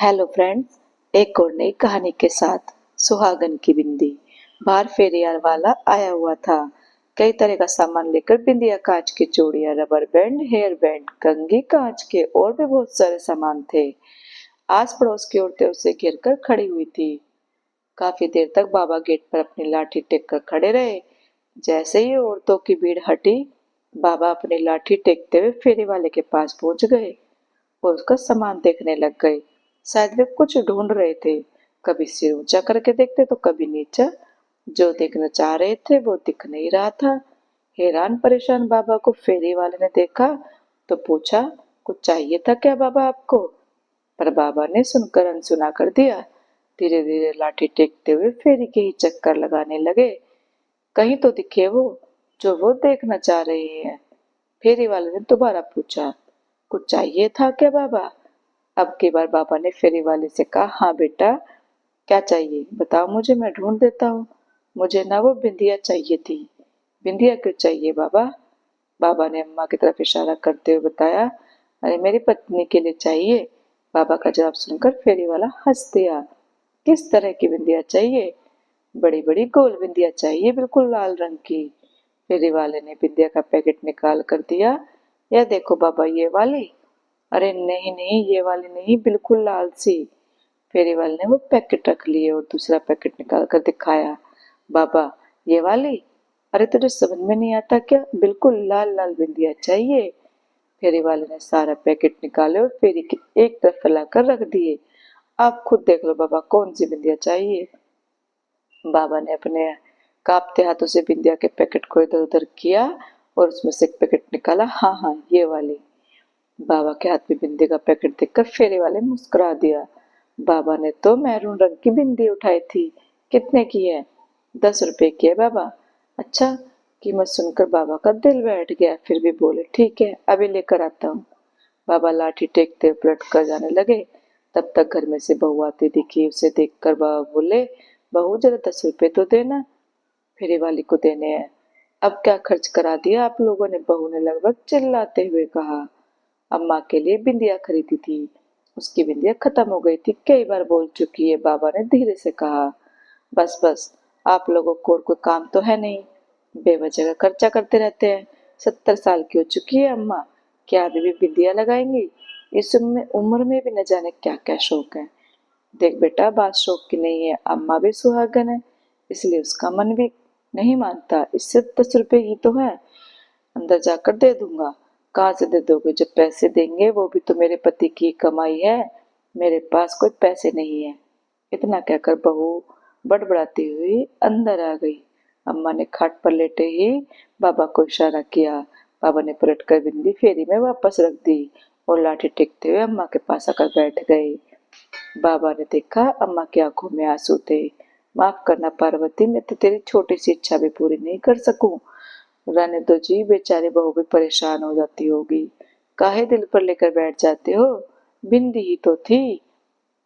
Hello friends, एक और नई कहानी के साथ सुहागन की बिंदी। बाहर फेरियार वाला आया हुआ था। कई तरह का सामान लेकर बिंदिया, कांच की चूड़ियां, रबर बैंड, हेयर बैंड, कंघी कांच के और भी बहुत सारे सामान थे। आस पड़ोस की औरतें उसे घेर कर खड़ी हुई थी। काफी देर तक बाबा गेट पर अपनी लाठी टेक कर खड़े रहे। जैसे ही औरतों की भीड़ हटी, बाबा अपनी लाठी टेकते हुए फेरी वाले के पास पहुंच गए और उसका सामान देखने लग गए। शायद वे कुछ ढूंढ रहे थे। कभी सिर ऊंचा करके देखते तो कभी नीचा। जो देखना चाह रहे थे वो दिख नहीं रहा था। हैरान परेशान बाबा को फेरी वाले ने देखा तो पूछा, कुछ चाहिए था क्या बाबा आपको? पर बाबा ने सुनकर अनसुना कर दिया। धीरे धीरे लाठी टेकते हुए फेरी के ही चक्कर लगाने लगे। कहीं तो दिखे वो, जो वो देखना चाह रहे हैं। फेरी वाले ने दोबारा पूछा, कुछ चाहिए था क्या बाबा? अब की बार बाबा ने फेरी वाले से कहा, हाँ बेटा, क्या चाहिए बताओ मुझे, मैं ढूंढ देता हूँ। मुझे ना वो बिंदिया चाहिए थी। बिंदिया क्यों चाहिए बाबा? बाबा ने अम्मा की तरफ इशारा करते हुए बताया, अरे मेरी पत्नी के लिए चाहिए। बाबा का जवाब सुनकर फेरी वाला हंस दिया। किस तरह की बिंदिया चाहिए? बड़ी बड़ी गोल बिंदिया चाहिए, बिल्कुल लाल रंग की। फेरी वाले ने बिंदिया का पैकेट निकाल कर दिया। यह देखो बाबा, ये वाली। अरे नहीं नहीं, ये वाली नहीं, बिल्कुल लाल सी। फेरी वाले ने वो पैकेट रख लिए और दूसरा पैकेट निकाल कर दिखाया। बाबा, ये वाली? अरे तुझे समझ में नहीं आता क्या? बिल्कुल लाल लाल बिंदिया चाहिए। फेरी वाले ने सारा पैकेट निकाले और फेरी की एक तरफ फैलाकर रख दिए। आप खुद देख लो बाबा, कौन सी बिंदिया चाहिए। बाबा ने अपने कांपते हाथों से बिंदिया के पैकेट को इधर उधर किया और उसमें से एक पैकेट निकाला। हाँ हाँ, ये वाली। बाबा के हाथ में बिंदी का पैकेट देखकर फेरी वाले मुस्कुरा दिया। बाबा ने तो मैरून रंग की बिंदी उठाई थी। कितने की है? 10 रुपए की है बाबा। अच्छा। कीमत सुनकर बाबा का दिल बैठ गया, फिर भी बोले, ठीक है, अभी लेकर आता हूँ। बाबा लाठी टेकते हुए पलट कर जाने लगे। तब तक घर में से बहू आती दिखी। उसे देखकर बाबा बोले, बहू जरा 10 रुपए तो देना, फेरी वाली को देने हैं। अब क्या खर्च करा दिया आप लोगों ने, बहू ने लगभग चिल्लाते हुए कहा। अम्मा के लिए बिंदिया खरीदी थी, उसकी बिंदिया खत्म हो गई थी, कई बार बोल चुकी है, बाबा ने धीरे से कहा। बस बस, आप लोगों को और कोई काम तो है नहीं, बेवजह का खर्चा करते रहते हैं। 70 साल की हो चुकी है अम्मा, क्या अभी भी बिंदिया लगाएंगी? इस उम्र में भी न जाने क्या क्या शौक है। देख बेटा, बात शौक की नहीं है, अम्मा भी सुहागन है, इसलिए उसका मन भी नहीं मानता। इससे 10 रुपए ही तो है, अंदर जाकर दे दूंगा। कहाँ से दे दोगे? जब पैसे देंगे वो भी तो मेरे पति की कमाई है, मेरे पास कोई पैसे नहीं है। इतना कहकर बहू बड़बड़ाती हुई अंदर आ गई। अम्मा ने खाट पर लेटे ही बाबा को इशारा किया। बाबा ने पलटकर बिंदी फेरी में वापस रख दी और लाठी टेकते हुए अम्मा के पास आकर बैठ गए। बाबा ने देखा अम्मा की आंखों में आंसू थे। माफ करना पार्वती, मैं तो तेरी छोटी सी इच्छा भी पूरी नहीं कर सकूं। रहने दो जी, बेचारी बहू भी परेशान हो जाती होगी। काहे दिल पर लेकर बैठ जाते हो? बिंदी ही तो थी।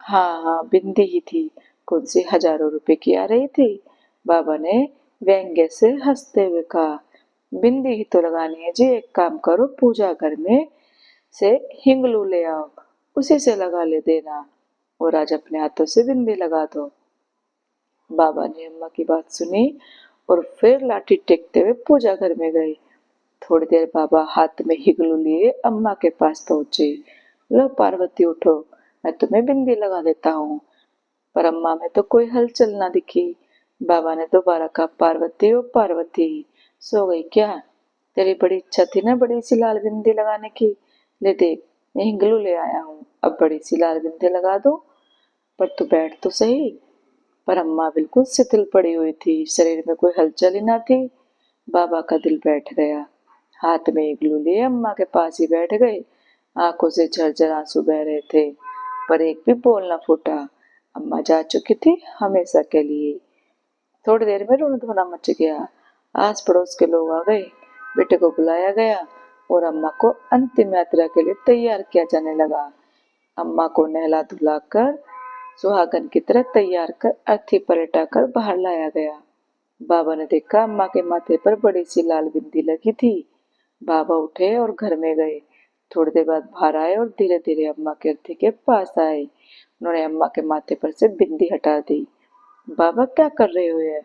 हाँ हाँ, बिंदी ही थी। कौन सी हजारों रुपए की आ रही थी? बाबा ने व्यंग्य से हंसते हुए कहा। बिंदी ही तो लगानी है जी, एक काम करो, पूजा घर में से हिंगलू ले आओ, उसी से लगा ले देना और आज अपने हाथों से बिंदी लगा दो। बाबा ने अम्मा की बात सुनी और फिर लाठी टेकते हुए पूजा घर में गए। थोड़ी देर बाबा हाथ में हिगलू लिए अम्मा के पास पहुंचे। लो पार्वती, उठो, मैं तुम्हें बिंदी लगा देता हूँ। पर अम्मा में तो कोई हलचल ना दिखी। बाबा ने दोबारा कहा, पार्वती ओ पार्वती, सो गई क्या? तेरी बड़ी इच्छा थी ना बड़ी सी लाल बिंदी लगाने की, ले देख, मैं हिंगलू ले आया हूँ, अब बड़ी सी लाल बिंदी लगा दो। पर तू बैठ तो सही। पर अम्मा बिल्कुल शिथिल पड़ी हुई थी, शरीर में कोई हलचल ही ना थी। बाबा का दिल बैठ गया। हाथ में इग्लू लिए अम्मा के पास ही बैठ गए। आंखों से झरझर आंसू बह रहे थे, पर एक भी बोल न फूटा। अम्मा जा चुकी थी हमेशा के लिए। थोड़ी देर में रोना धोना मच गया। आस पड़ोस के लोग आ गए। बेटे को बुलाया गया और अम्मा को अंतिम यात्रा के लिए तैयार किया जाने लगा। अम्मा को नहला धुलाकर सुहागन की तरह तैयार कर अर्थी पर लेटाकर बाहर लाया गया। बाबा ने देखा अम्मा के माथे पर बड़ी सी लाल बिंदी लगी थी। बाबा उठे और घर में गए। थोड़ी देर बाद बाहर आए और धीरे धीरे अम्मा के अर्थी के पास आए। उन्होंने अम्मा के माथे पर से बिंदी हटा दी। बाबा क्या कर रहे हो ये?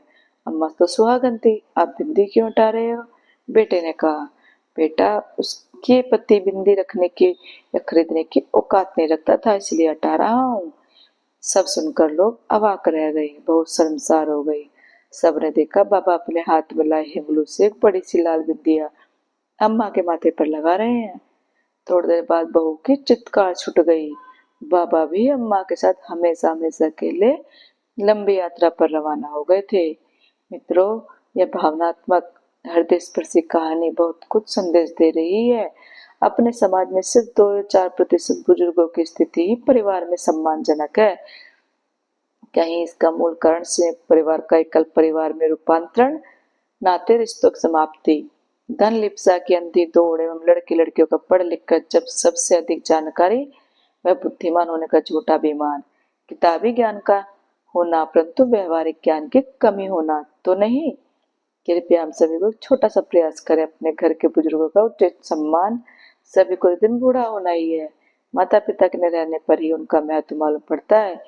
अम्मा तो सुहागन थी, आप बिंदी क्यों हटा रहे हो? बेटे ने कहा, बेटा उसके पति बिंदी रखने की या खरीदने की औकात नहीं रखता था, इसलिए हटा रहा हूँ। सब सुनकर लोग अवाक रह गए, बहुत शर्मसार हो गई। सबने देखा बाबा अपने हाथ में लाए हिंगलू से एक बड़ी सी लाल बिंदिया अम्मा के माथे पर लगा रहे हैं। थोड़ी देर बाद बहू की चित्कार छूट गई। बाबा भी अम्मा के साथ हमेशा हमेशा के लिए लंबी यात्रा पर रवाना हो गए थे। मित्रों, यह भावनात्मक हृदय स्पर्शी कहानी बहुत कुछ संदेश दे रही है। अपने समाज में सिर्फ 2 या 4% बुजुर्गों की स्थिति ही परिवार में सम्मानजनक है। कहीं इसका मूल कारण संयुक्त परिवार का एकल परिवार में रूपांतरण, नाते रिश्तों की समाप्ति, धन लिप्सा की अंधी दौड़ एवं लड़के लड़कियों का पढ़ लिख कर जब सबसे अधिक जानकारी व बुद्धिमान होने का झूठा अभिमान, किताबी ज्ञान का होना परंतु व्यवहारिक ज्ञान की कमी होना तो नहीं। कृपया हम सभी को छोटा सा प्रयास करें, अपने घर के बुजुर्गों का उचित सम्मान। सभी को एक दिन बूढ़ा होना ही है, माता पिता के न रहने पर ही उनका महत्व मालूम पड़ता है।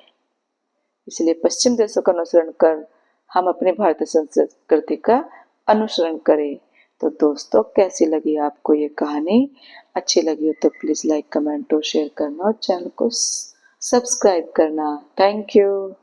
इसलिए पश्चिम देशों का अनुसरण कर हम अपनी भारतीय संस्कृति का अनुसरण करें। तो दोस्तों, कैसी लगी आपको ये कहानी? अच्छी लगी हो तो प्लीज लाइक, कमेंट और शेयर करना और चैनल को सब्सक्राइब करना। Thank you.